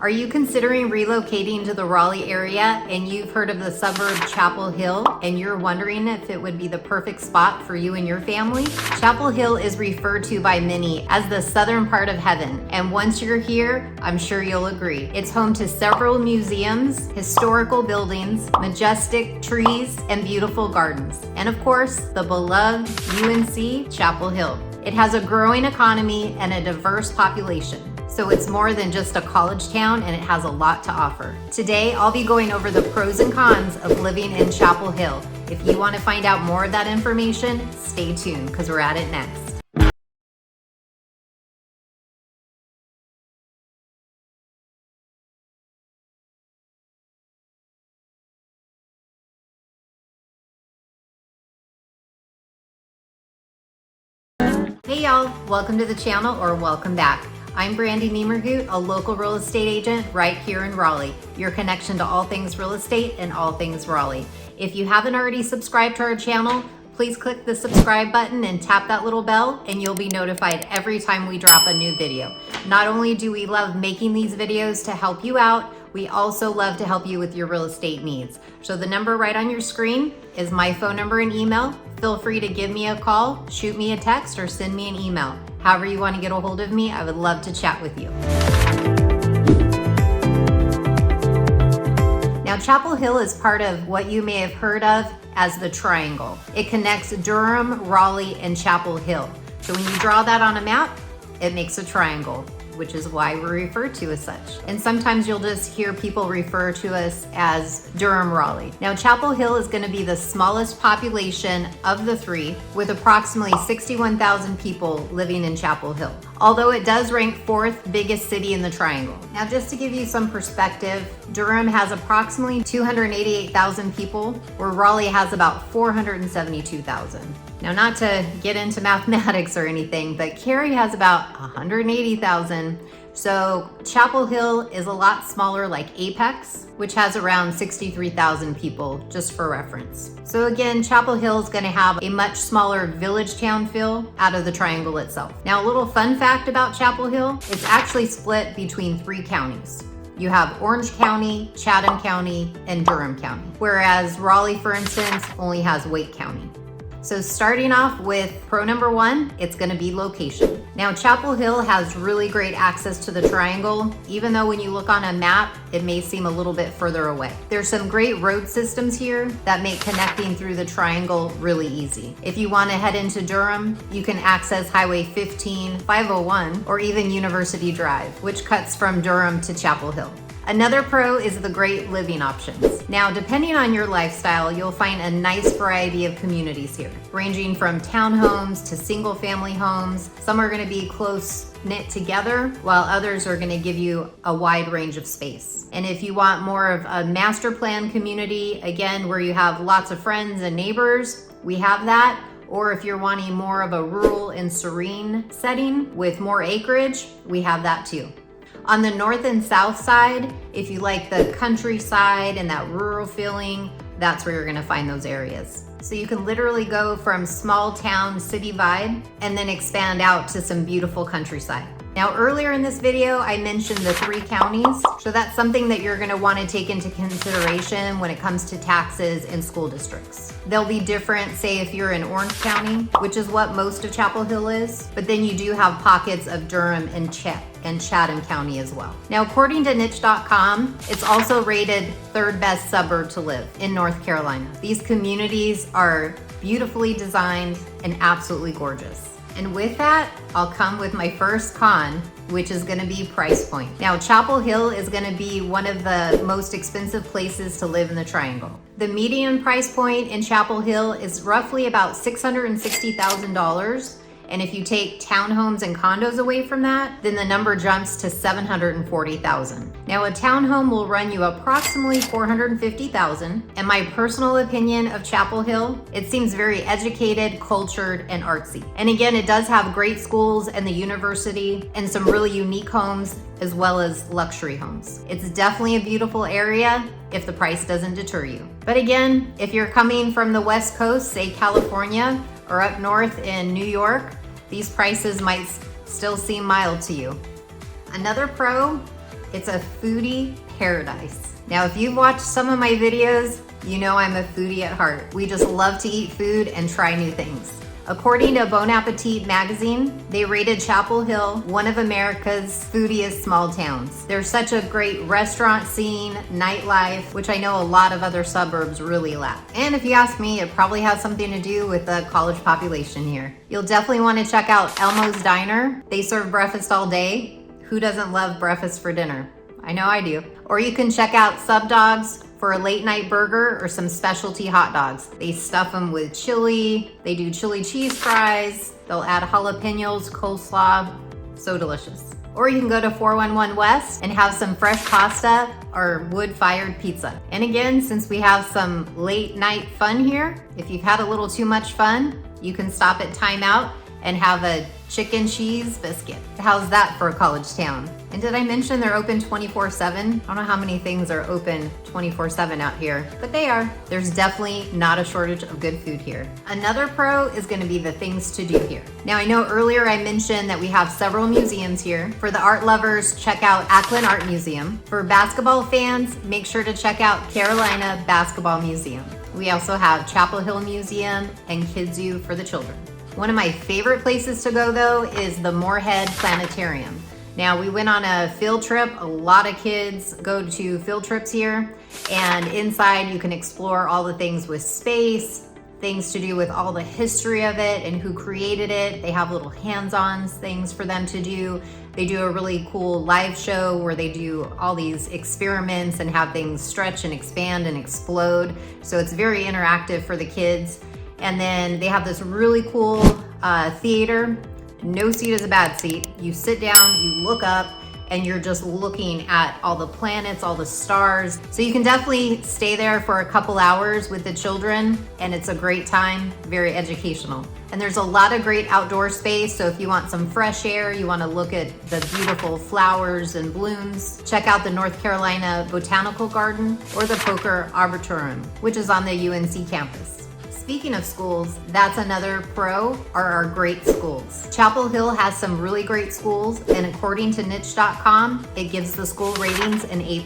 Are you considering relocating to the Raleigh area and you've heard of the suburb Chapel Hill and you're wondering if it would be the perfect spot for you and your family? Chapel Hill is referred to by many as the southern part of heaven, and once you're here, I'm sure you'll agree. It's home to several museums, historical buildings, majestic trees, and beautiful gardens, and of course, the beloved UNC Chapel Hill. It has a growing economy and a diverse population. So it's more than just a college town, and it has a lot to offer. Today, I'll be going over the pros and cons of living in Chapel Hill. If you want to find out more of that information, stay tuned because we're at it next. Hey y'all, welcome to the channel or welcome back. I'm Brandy Niemerhoot, a local real estate agent right here in Raleigh, your connection to all things real estate and all things Raleigh. If you haven't already subscribed to our channel, please click the subscribe button and tap that little bell and you'll be notified every time we drop a new video. Not only do we love making these videos to help you out, we also love to help you with your real estate needs. So the number right on your screen is my phone number and email. Feel free to give me a call, shoot me a text, or send me an email. However you want to get a hold of me, I would love to chat with you. Now, Chapel Hill is part of what you may have heard of as the Triangle. It connects Durham, Raleigh, and Chapel Hill. So when you draw that on a map, it makes a triangle, which is why we're referred to as such. And sometimes you'll just hear people refer to us as Durham Raleigh. Now, Chapel Hill is going to be the smallest population of the three, with approximately 61,000 people living in Chapel Hill, although it does rank fourth biggest city in the Triangle. Now, just to give you some perspective, Durham has approximately 288,000 people, where Raleigh has about 472,000. Now, not to get into mathematics or anything, but Cary has about 180,000. So Chapel Hill is a lot smaller like Apex, which has around 63,000 people, just for reference. So again, Chapel Hill is going to have a much smaller village town feel out of the triangle itself. Now, a little fun fact about Chapel Hill, it's actually split between 3 counties. You have Orange County, Chatham County, and Durham County, whereas Raleigh, for instance, only has Wake County. So starting off with pro number 1, it's going to be location. Now, Chapel Hill has really great access to the triangle, even though when you look on a map, it may seem a little bit further away. There's some great road systems here that make connecting through the triangle really easy. If you want to head into Durham, you can access Highway 15, 501, or even University Drive, which cuts from Durham to Chapel Hill. Another pro is the great living options. Now, depending on your lifestyle, you'll find a nice variety of communities here, ranging from townhomes to single family homes. Some are going to be close knit together, while others are going to give you a wide range of space. And if you want more of a master plan community, again, where you have lots of friends and neighbors, we have that. Or if you're wanting more of a rural and serene setting with more acreage, we have that too. On the north and south side, if you like the countryside and that rural feeling, that's where you're gonna find those areas. So you can literally go from small town city vibe and then expand out to some beautiful countryside. Now, earlier in this video, I mentioned the 3 counties. So that's something that you're gonna wanna take into consideration when it comes to taxes and school districts. They'll be different, say if you're in Orange County, which is what most of Chapel Hill is, but then you do have pockets of Durham and Chatham County as well. Now, according to niche.com, it's also rated 3rd best suburb to live in North Carolina. These communities are beautifully designed and absolutely gorgeous. And with that, I'll come with my first con, which is gonna be price point. Now, Chapel Hill is gonna be one of the most expensive places to live in the Triangle. The median price point in Chapel Hill is roughly about $660,000. And if you take townhomes and condos away from that, then the number jumps to $740,000. Now, a townhome will run you approximately $450,000. And my personal opinion of Chapel Hill, it seems very educated, cultured, and artsy. And again, it does have great schools and the university and some really unique homes as well as luxury homes. It's definitely a beautiful area if the price doesn't deter you. But again, if you're coming from the West Coast, say California, or up north in New York, these prices might still seem mild to you. Another pro It's a foodie paradise. Now, if you've watched some of my videos, you know I'm a foodie at heart. We just love to eat food and try new things. According to Bon Appetit magazine, they rated Chapel Hill one of America's foodiest small towns. There's such a great restaurant scene, nightlife, which I know a lot of other suburbs really lack. And if you ask me, it probably has something to do with the college population here. You'll definitely want to check out Elmo's Diner. They serve breakfast all day. Who doesn't love breakfast for dinner? I know I do. Or you can check out Sub Dogs for a late night burger or some specialty hot dogs. They stuff them with chili. They do chili cheese fries. They'll add jalapenos, coleslaw. So delicious. Or you can go to 411 West and have some fresh pasta or wood-fired pizza. And again, since we have some late night fun here, if you've had a little too much fun, you can stop at Time Out and have a chicken cheese biscuit. How's that for a college town? And did I mention they're open 24/7? I don't know how many things are open 24/7 out here, but they are. There's definitely not a shortage of good food here. Another pro is gonna be the things to do here. Now, I know earlier I mentioned that we have several museums here. For the art lovers, check out Akron Art Museum. For basketball fans, make sure to check out Carolina Basketball Museum. We also have Chapel Hill Museum and Kids Zoo for the children. One of my favorite places to go though is the Moorhead Planetarium. Now, we went on a field trip. A lot of kids go to field trips here, and inside you can explore all the things with space, things to do with all the history of it and who created it. They have little hands-on things for them to do. They do a really cool live show where they do all these experiments and have things stretch and expand and explode. So it's very interactive for the kids. And then they have this really cool theater. No seat is a bad seat. You sit down, you look up, and you're just looking at all the planets, all the stars. So you can definitely stay there for a couple hours with the children, and it's a great time, very educational. And there's a lot of great outdoor space, so if you want some fresh air, you want to look at the beautiful flowers and blooms, check out the North Carolina Botanical Garden or the Poker Arboretum, which is on the UNC campus. Speaking of schools, that's another pro, are our great schools. Chapel Hill has some really great schools, and according to niche.com, it gives the school ratings an A+.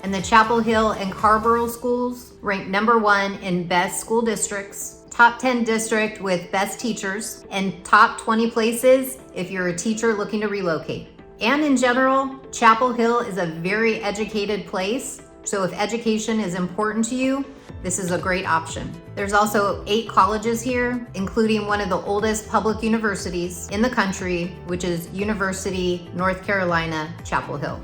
And the Chapel Hill and Carborough schools rank #1 in best school districts, top 10 district with best teachers, and top 20 places if you're a teacher looking to relocate. And in general, Chapel Hill is a very educated place, so if education is important to you, this is a great option. There's also 8 colleges here, including one of the oldest public universities in the country, which is University North Carolina, Chapel Hill,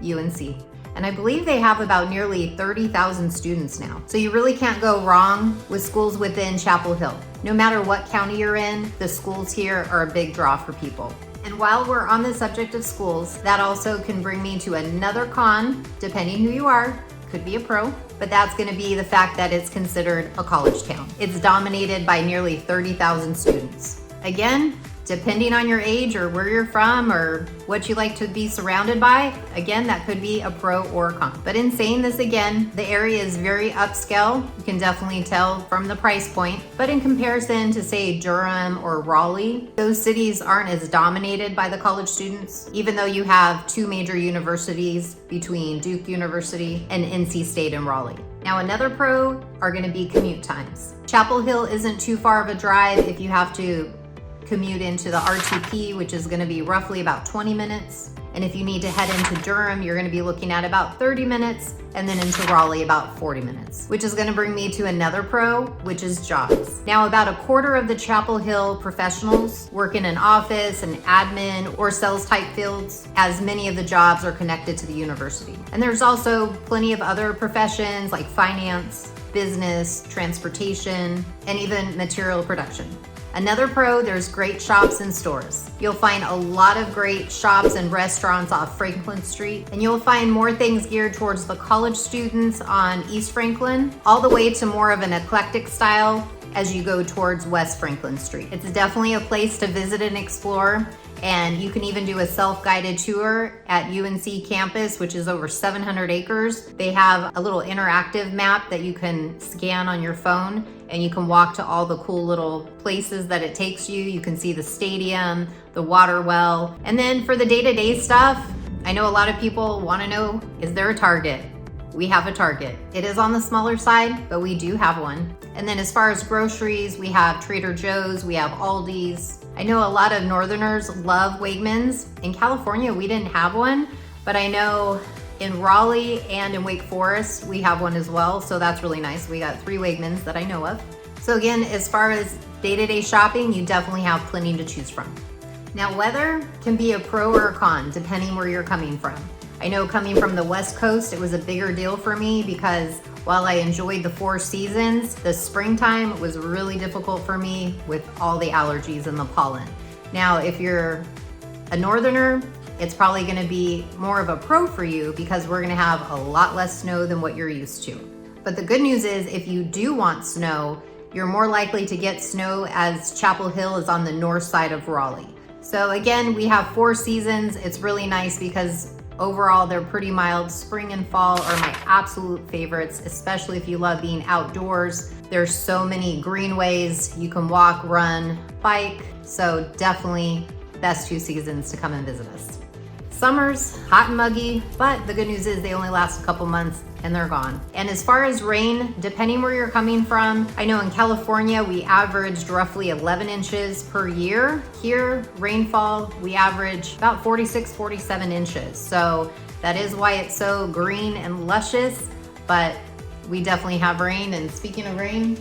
UNC. And I believe they have about nearly 30,000 students now. So you really can't go wrong with schools within Chapel Hill. No matter what county you're in, the schools here are a big draw for people. And while we're on the subject of schools, that also can bring me to another con, depending who you are. Could be a pro, but that's gonna be the fact that it's considered a college town. It's dominated by nearly 30,000 students. Again, depending on your age or where you're from or what you like to be surrounded by, again, that could be a pro or a con. But in saying this again, the area is very upscale. You can definitely tell from the price point. But in comparison to say Durham or Raleigh, those cities aren't as dominated by the college students, even though you have 2 major universities between Duke University and NC State and Raleigh. Now, another pro are gonna be commute times. Chapel Hill isn't too far of a drive if you have to commute into the RTP, which is gonna be roughly about 20 minutes. And if you need to head into Durham, you're gonna be looking at about 30 minutes, and then into Raleigh about 40 minutes, which is gonna bring me to another pro, which is jobs. Now, about a quarter of the Chapel Hill professionals work in an office, an admin, or sales type fields, as many of the jobs are connected to the university. And there's also plenty of other professions like finance, business, transportation, and even material production. Another pro, there's great shops and stores. You'll find a lot of great shops and restaurants off Franklin Street, and you'll find more things geared towards the college students on East Franklin, all the way to more of an eclectic style as you go towards West Franklin Street. It's definitely a place to visit and explore. And you can even do a self-guided tour at UNC campus, which is over 700 acres. They have a little interactive map that you can scan on your phone, and you can walk to all the cool little places that it takes you. You can see the stadium, the water well. And then for the day-to-day stuff, I know a lot of people want to know, is there a Target? We have a Target. It is on the smaller side, but we do have one. And then as far as groceries, we have Trader Joe's, we have Aldi's. I know a lot of Northerners love Wegmans. In California, we didn't have one, but I know in Raleigh and in Wake Forest, we have one as well. So that's really nice. We got 3 Wegmans that I know of. So again, as far as day-to-day shopping, you definitely have plenty to choose from. Now, weather can be a pro or a con, depending where you're coming from. I know coming from the West Coast, it was a bigger deal for me because while I enjoyed the 4 seasons, the springtime was really difficult for me with all the allergies and the pollen. Now, if you're a Northerner, it's probably gonna be more of a pro for you because we're gonna have a lot less snow than what you're used to. But the good news is if you do want snow, you're more likely to get snow as Chapel Hill is on the north side of Raleigh. So again, we have 4 seasons. It's really nice because overall they're pretty mild. Spring and fall are my absolute favorites, especially if you love being outdoors. There's so many greenways. You can walk, run, bike. So definitely best 2 seasons to come and visit us. Summer's hot and muggy, but the good news is they only last a couple months and they're gone. And as far as rain, depending where you're coming from, I know in California, we averaged roughly 11 inches per year. Here, rainfall, we average about 46, 47 inches. So that is why it's so green and luscious, but we definitely have rain. And speaking of rain,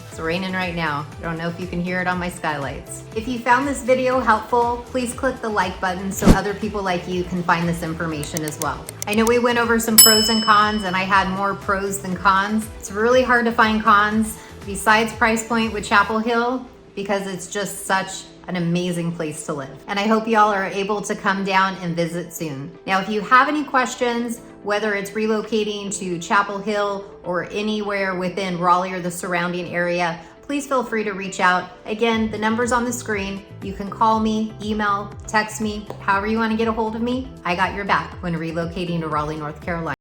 it's raining right now. I don't know if you can hear it on my skylights. If you found this video helpful, please click the like button so other people like you can find this information as well. I know we went over some pros and cons and I had more pros than cons. It's really hard to find cons besides price point with Chapel Hill because it's just such an amazing place to live. And I hope y'all are able to come down and visit soon. Now, if you have any questions, whether it's relocating to Chapel Hill or anywhere within Raleigh or the surrounding area, please feel free to reach out. Again, the number's on the screen. You can call me, email, text me, however you want to get a hold of me. I got your back when relocating to Raleigh, North Carolina.